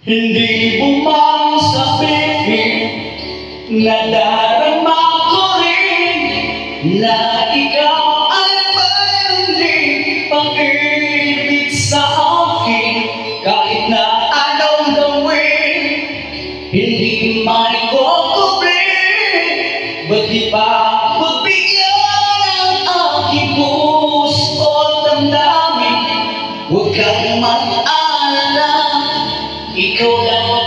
Hindi mo man sabihin na darama ko rin na ikaw ay may pag-ibig sa akin. Kahit na anong gawin, hindi man kukubrin. Ba't di pa magbigyan ang aking puso at damdamin? Huwag kang mag-alala, ikaw lang